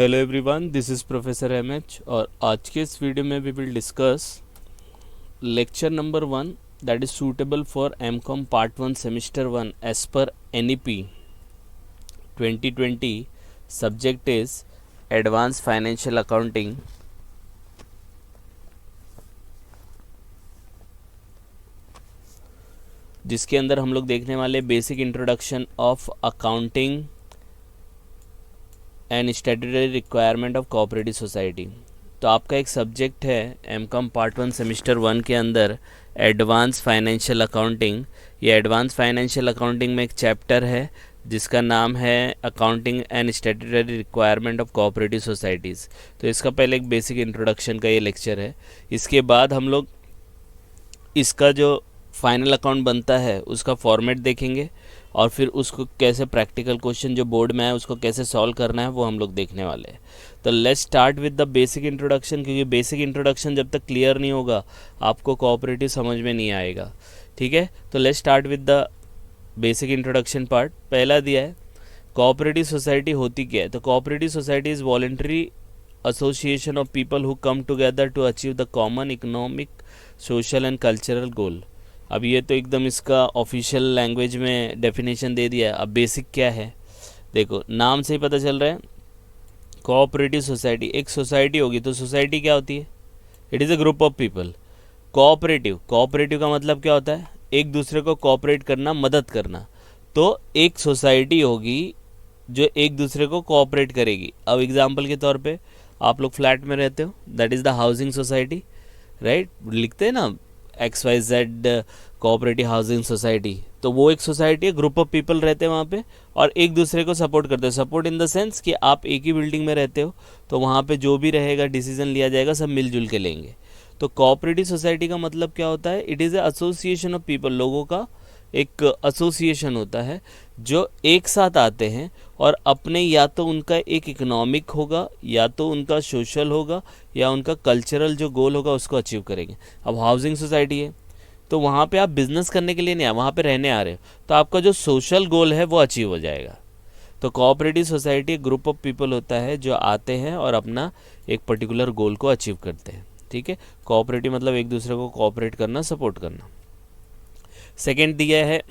Hello everyone, this is professor MH और आज के इस वीडियो में we will discuss lecture number 1 that is suitable for MCom part 1 semester 1 as per NEP 2020. Subject is advance financial accounting. जिसके अंदर हम लोग देखने वाले basic introduction of accounting and statutory requirement of cooperative society. तो आपका एक सब्जेक्ट है एमकॉम पार्ट 1 सेमिस्टर 1 के अंदर एडवांस फाइनेंशियल अकाउंटिंग. ये एडवांस फाइनेंशियल अकाउंटिंग में एक चैप्टर है जिसका नाम है accounting and statutory requirement of cooperative societies. तो इसका पहले एक बेसिक इंट्रोडक्शन का ये लेक्चर है. इसके बाद हम लोग इसका जो फाइनल अकाउंट बनता है उसका फॉर्मेट देखेंगे और फिर उसको कैसे प्रैक्टिकल क्वेश्चन जो बोर्ड में है उसको कैसे सॉल्व करना है वो हम लोग देखने वाले हैं. तो let's start with the basic introduction, क्योंकि बेसिक इंट्रोडक्शन जब तक क्लियर नहीं होगा आपको कोऑपरेटिव समझ में नहीं आएगा. ठीक है, तो let's start with the basic introduction part. पहला दिया है कोऑपरेटिव सोसाइटी होती क्या है. तो cooperative society is voluntary association of people who come together to achieve the common economic, social and cultural goal. अब ये तो एकदम इसका ऑफिशियल लैंग्वेज में डेफिनेशन दे दिया है. अब बेसिक क्या है देखो, नाम से ही पता चल रहा है. कोऑपरेटिव सोसाइटी एक सोसाइटी होगी. तो सोसाइटी क्या होती है? It is a group of people. Cooperative का मतलब क्या होता है? एक दूसरे को कोऑपरेट करना, मदद करना. तो एक सोसाइटी होगी जो एक दूसरे को कोऑपरेट करेगी. अब एग्जांपल के तौर पे आप लोग फ्लैट में रहते हो, that is the housing society, right. लिखते हैं ना XYZ कोऑपरेटिव हाउसिंग सोसाइटी. तो वो एक सोसाइटी है, ग्रुप ऑफ पीपल रहते हैं वहाँ पे और एक दूसरे को सपोर्ट करते हैं. सपोर्ट इन द सेंस कि आप एक ही बिल्डिंग में रहते हो तो वहाँ पे जो भी रहेगा डिसीजन लिया जाएगा सब मिलजुल के लेंगे. तो कोऑपरेटिव सोसाइटी का मतलब क्या होता है? It is a association of people, लोगों का एक एसोसिएशन होता है जो एक साथ आते हैं और अपने या तो उनका एक इकोनॉमिक होगा या तो उनका सोशल होगा या उनका कल्चरल जो गोल होगा उसको अचीव करेंगे. अब हाउसिंग सोसाइटी है तो वहाँ पे आप बिज़नेस करने के लिए नहीं आए, वहाँ पे रहने आ रहे हो, तो आपका जो सोशल गोल है वो अचीव हो जाएगा. तो कोऑपरेटिव सोसाइटी एक ग्रुप ऑफ पीपल होता है जो आते हैं और अपना एक पर्टिकुलर गोल को अचीव करते हैं. ठीक है, कोऑपरेटिव मतलब एक दूसरे को कोऑपरेट करना, सपोर्ट करना. सेकेंड दिया है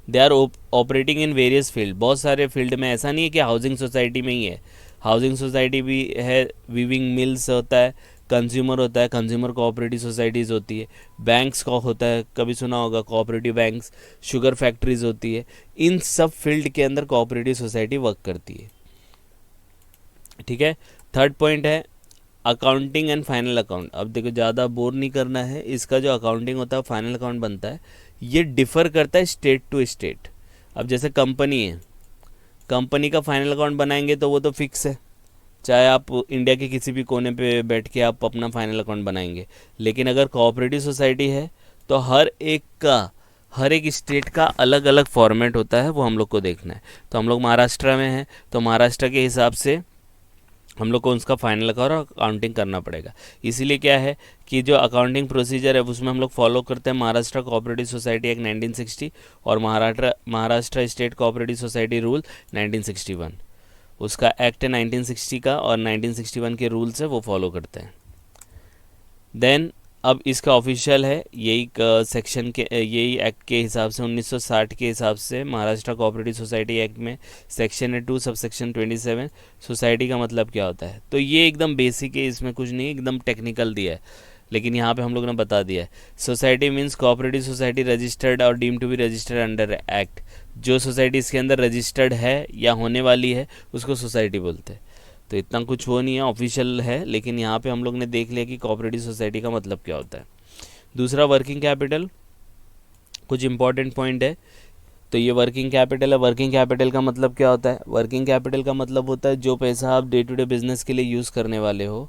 they are operating in various field. बहुत सारे फील्ड में, ऐसा नहीं है कि हाउसिंग सोसाइटी में ही है. हाउसिंग सोसाइटी भी है, वीविंग मिल्स होता है, कंज्यूमर होता है, कंज्यूमर कोऑपरेटिव सोसाइटीज़ होती है, बैंक्स का होता है, कभी सुना होगा कोऑपरेटिव बैंक्स, शुगर फैक्ट्रीज होती है. इन सब फील्ड के अंदर कोऑपरेटिव सोसाइटी वर्क करती है. ठीक है, थर्ड पॉइंट है अकाउंटिंग एंड फाइनल अकाउंट. अब देखो ज़्यादा बोर नहीं करना है. इसका जो अकाउंटिंग होता है फाइनल अकाउंट बनता है, ये डिफ़र करता है स्टेट टू स्टेट. अब जैसे कंपनी है, कंपनी का फाइनल अकाउंट बनाएंगे तो वो तो फिक्स है, चाहे आप इंडिया के किसी भी कोने पे बैठ के आप अपना फाइनल अकाउंट बनाएंगे. लेकिन अगर कोऑपरेटिव सोसाइटी है तो हर एक स्टेट का अलग अलग फॉर्मेट होता है, वो हम लोग को देखना है. तो हम लोग महाराष्ट्र में हैं तो महाराष्ट्र के हिसाब से हम लोग को उसका फाइनल अकाउंटिंग करना पड़ेगा. इसीलिए क्या है कि जो अकाउंटिंग प्रोसीजर है उसमें हम लोग फॉलो करते हैं महाराष्ट्र कोऑपरेटिव सोसाइटी एक्ट 1960 और Maharashtra state cooperative society rule 1961. उसका एक्ट है 1960 का और 1961 के रूल्स है वो फॉलो करते हैं. देन अब इसका ऑफिशियल है यही सेक्शन के, यही एक्ट के हिसाब से 1960 के हिसाब से महाराष्ट्र कोऑपरेटिव सोसाइटी एक्ट में सेक्शन है 2 सब सेक्शन 27. सोसाइटी का मतलब क्या होता है? तो ये एकदम बेसिक है, इसमें कुछ नहीं, एकदम टेक्निकल दिया है, लेकिन यहाँ पे हम लोग ने बता दिया है. Society means cooperative society registered और deem to be registered under act. जो सोसाइटी इसके अंदर रजिस्टर्ड है या होने वाली है उसको सोसाइटी बोलते हैं. तो इतना कुछ वो नहीं है, ऑफिशियल है, लेकिन यहाँ पे हम लोग ने देख लिया कि कोऑपरेटिव सोसाइटी का मतलब क्या होता है. दूसरा वर्किंग कैपिटल, कुछ इंपॉर्टेंट पॉइंट है. तो ये वर्किंग कैपिटल है. वर्किंग कैपिटल का मतलब क्या होता है? वर्किंग कैपिटल का मतलब होता है जो पैसा आप डे टू डे बिजनेस के लिए यूज़ करने वाले हो,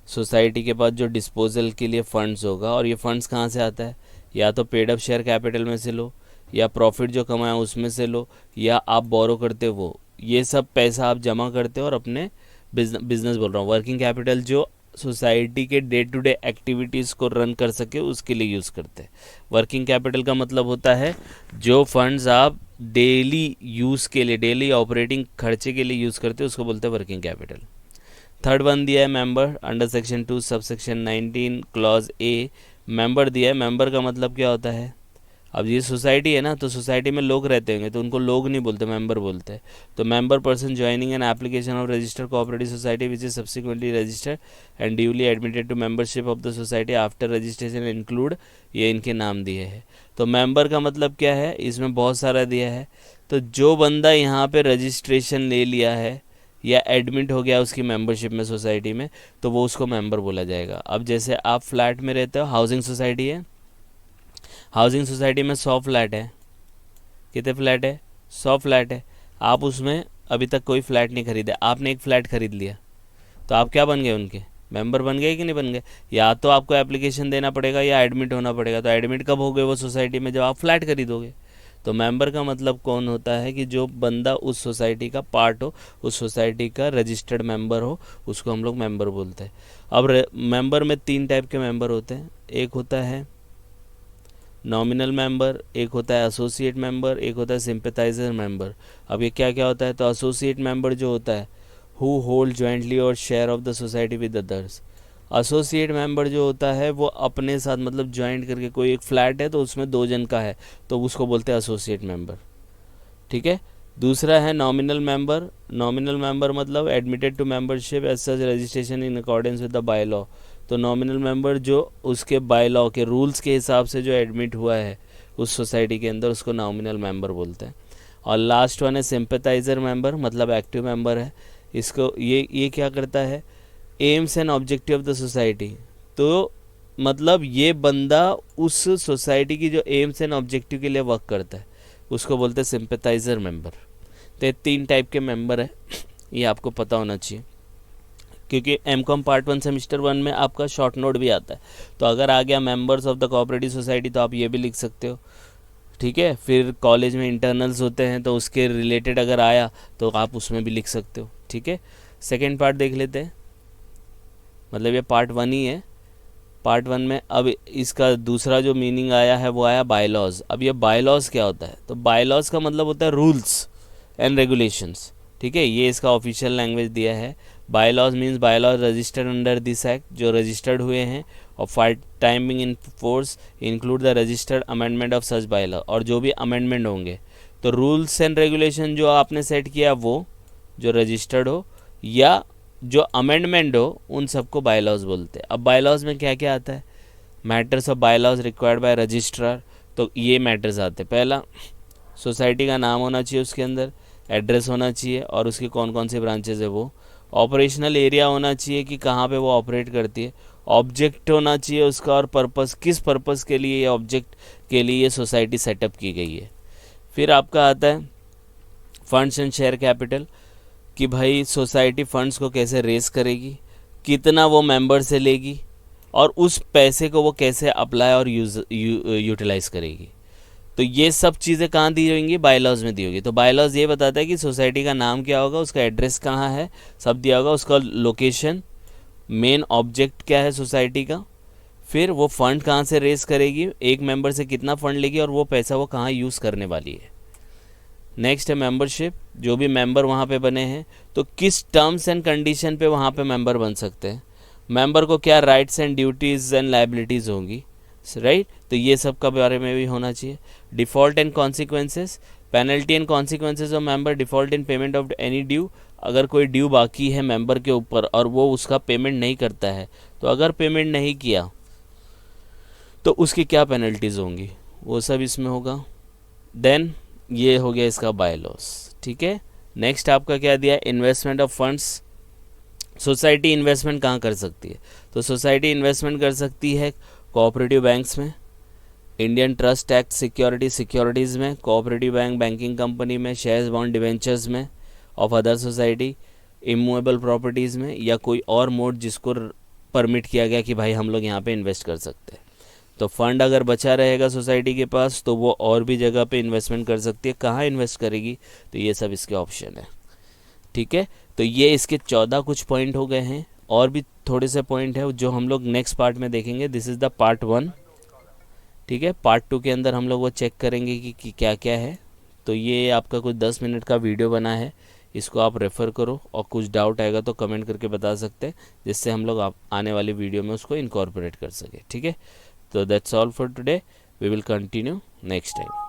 सोसाइटी के पास जो डिस्पोजल के लिए फंड्स होगा. और ये फंड्स कहाँ से आता है? या तो पेड अप शेयर कैपिटल में से लो, या प्रॉफिट जो कमाया उसमें से लो, या आप बोरो करते हो. ये सब पैसा आप जमा करते हो और अपने बिजनेस बोल रहा हूँ. वर्किंग कैपिटल जो सोसाइटी के डे टू डे एक्टिविटीज़ को रन कर सके उसके लिए यूज़ करते हैं. वर्किंग कैपिटल का मतलब होता है जो फंड्स आप डेली यूज़ के लिए, डेली ऑपरेटिंग खर्चे के लिए यूज़ करते हो उसको बोलते हैं वर्किंग कैपिटल. थर्ड वन दिया है member under section 2 sub section 19 clause A, member दिया है। मेंबर का मतलब क्या होता है, अब ये सोसाइटी है ना, तो सोसाइटी में लोग रहते होंगे तो उनको लोग नहीं बोलते, मेंबर बोलते हैं। तो member person joining an application of registered cooperative society which is subsequently registered and duly admitted to membership of the society after registration include, ये इनके नाम दिए हैं। तो मेंबर का मतलब क्या है, इसमें बहुत सारा दिया है। तो जो बंदा यहाँ पे रजिस्ट्रेशन ले लिया है या एडमिट हो गया उसकी मेंबरशिप में सोसाइटी में, तो वो उसको मेंबर बोला जाएगा। अब जैसे आप फ्लैट में रहते हो, हाउसिंग सोसाइटी है, हाउसिंग सोसाइटी में 100 फ्लैट है, कितने फ्लैट है, 100 फ्लैट है। आप उसमें अभी तक कोई फ्लैट नहीं खरीदे, आपने एक फ़्लैट खरीद लिया, तो आप क्या बन गए, उनके मेंबर बन गए कि नहीं बन गए। या तो आपको एप्लीकेशन देना पड़ेगा या एडमिट होना पड़ेगा। तो एडमिट कब हो गए वो सोसाइटी में, जब आप फ्लैट खरीदोगे। तो मेंबर का मतलब कौन होता है कि जो बंदा उस सोसाइटी का पार्ट हो, उस सोसाइटी का रजिस्टर्ड मेंबर हो, उसको हम लोग मेंबर बोलते हैं। अब मेंबर में 3 टाइप के मेंबर होते हैं, एक होता है नॉमिनल मेंबर, एक होता है एसोसिएट मेंबर, एक होता है सिंपैथाइजर मेंबर। अब ये क्या क्या होता है, तो एसोसिएट मेंबर जो होता है हु होल्ड जॉइंटली और share of the society with others. Associate member जो होता है वो अपने साथ मतलब ज्वाइंट करके, कोई एक फ्लैट है तो उसमें 2 जन का है तो उसको बोलते हैं एसोसिएट मेंबर, ठीक है। दूसरा है नॉमिनल मेंबर, नॉमिनल मेंबर मतलब admitted to membership as such registration in accordance with the bylaw. तो नॉमिनल मेंबर जो उसके बाय लॉ के रूल्स के हिसाब से जो एडमिट हुआ है उस सोसाइटी के अंदर, उसको नॉमिनल मेंबर बोलते हैं। और लास्ट वन है सिंपैथाइजर मेंबर, मतलब एक्टिव मेंबर है। इसको ये क्या करता है, AIIMS and objective of the society. तो मतलब ये बंदा उस सोसाइटी की जो एम्स एंड ऑब्जेक्टिव के लिए वर्क करता है, उसको बोलते हैं सिंपैथाइजर मेंबर। तो ये 3 टाइप के मेंबर है, ये आपको पता होना चाहिए, क्योंकि एमकॉम पार्ट 1 सेमेस्टर 1 में आपका शॉर्ट नोट भी आता है। तो अगर आ गया members of the cooperative society तो आप ये भी लिख सकते हो, ठीक है। फिर कॉलेज में इंटरनल्स होते हैं तो उसके रिलेटेड अगर आया तो आप उसमें भी लिख सकते हो, ठीक है। सेकेंड पार्ट देख लेते हैं, मतलब ये पार्ट 1 ही है। पार्ट 1 में अब इसका दूसरा जो मीनिंग आया है वो आया बायलॉज। अब ये बायलॉज क्या होता है, तो बायलॉज का मतलब होता है रूल्स एंड रेगुलेशंस, ठीक है। ये इसका ऑफिशियल लैंग्वेज दिया है। Bylaws means bylaws registered under this act, जो रजिस्टर्ड हुए हैं और for timing in force include the registered amendment of such bylaw, और जो भी अमेंडमेंट होंगे। तो रूल्स एंड रेगुलेशन जो आपने सेट किया वो जो रजिस्टर्ड हो या जो अमेंडमेंट हो, उन सबको बायलॉज बोलते हैं। अब बायलॉज में क्या क्या आता है, matters of bylaws required by registrar. तो ये मैटर्स आते हैं, पहला सोसाइटी का नाम होना चाहिए उसके अंदर, एड्रेस होना चाहिए और उसकी कौन कौन सी ब्रांचेज है वो, ऑपरेशनल एरिया होना चाहिए कि कहाँ पे वो ऑपरेट करती है, ऑब्जेक्ट होना चाहिए उसका और पर्पस, किस पर्पस के लिए ये ऑब्जेक्ट के लिए ये सोसाइटी सेटअप की गई है। फिर आपका आता है फंड्स एंड शेयर कैपिटल, कि भाई सोसाइटी फंड्स को कैसे रेस करेगी, कितना वो मेंबर से लेगी और उस पैसे को वो कैसे अप्लाई और यूटिलाइज करेगी। तो ये सब चीज़ें कहाँ दी होंगी, बायलॉज में दी होगी। तो बायलॉज ये बताता है कि सोसाइटी का नाम क्या होगा, उसका एड्रेस कहाँ है, सब दिया होगा, उसका लोकेशन, मेन ऑब्जेक्ट क्या है सोसाइटी का, फिर वो फंड कहाँ से रेस करेगी, एक मेंबर से कितना फंड लेगी और वो पैसा वो कहाँ यूज़ करने वाली है। नेक्स्ट है मेंबरशिप, जो भी मेंबर वहाँ पे बने हैं तो किस टर्म्स एंड कंडीशन पे वहाँ पे मेंबर बन सकते हैं, मेंबर को क्या rights and duties and liabilities होंगी, राइट। तो ये सब का बारे में भी होना चाहिए। Default and consequences, penalty and consequences of member default in payment of any due. अगर कोई ड्यू बाकी है मेंबर के ऊपर और वो उसका पेमेंट नहीं करता है, तो अगर पेमेंट नहीं किया तो उसकी क्या पेनल्टीज़ होंगी, वो सब इसमें होगा। देन ये हो गया इसका बायलॉस, ठीक है। नेक्स्ट आपका क्या दिया, investment of funds. Society investment कहाँ कर सकती है, तो सोसाइटी इन्वेस्टमेंट कर सकती है कोऑपरेटिव बैंक्स में, इंडियन ट्रस्ट एक्ट सिक्योरिटीज़ में, कोऑपरेटिव बैंक बैंकिंग कंपनी में, शेयर्स बॉन्ड डिवेंचर्स में of other society, immovable properties में, या कोई और मोड जिसको परमिट किया गया कि भाई हम लोग यहाँ पे इन्वेस्ट कर सकते हैं। तो फंड अगर बचा रहेगा सोसाइटी के पास तो वो और भी जगह पे इन्वेस्टमेंट कर सकती है, कहाँ इन्वेस्ट करेगी, तो ये सब इसके ऑप्शन है, ठीक है। तो ये इसके 14 कुछ पॉइंट हो गए हैं, और भी थोड़े से पॉइंट है जो हम लोग नेक्स्ट पार्ट में देखेंगे। दिस इज़ द पार्ट 1, ठीक है। पार्ट 2 के अंदर हम लोग वो चेक करेंगे कि क्या क्या है। तो ये आपका कुछ 10 मिनट का वीडियो बना है, इसको आप रेफ़र करो, और कुछ डाउट आएगा तो कमेंट करके बता सकते हैं, जिससे हम लोग आप आने वाली वीडियो में उसको इनकॉर्पोरेट कर सके। ठीक है, तो that's all for today, we will continue next time.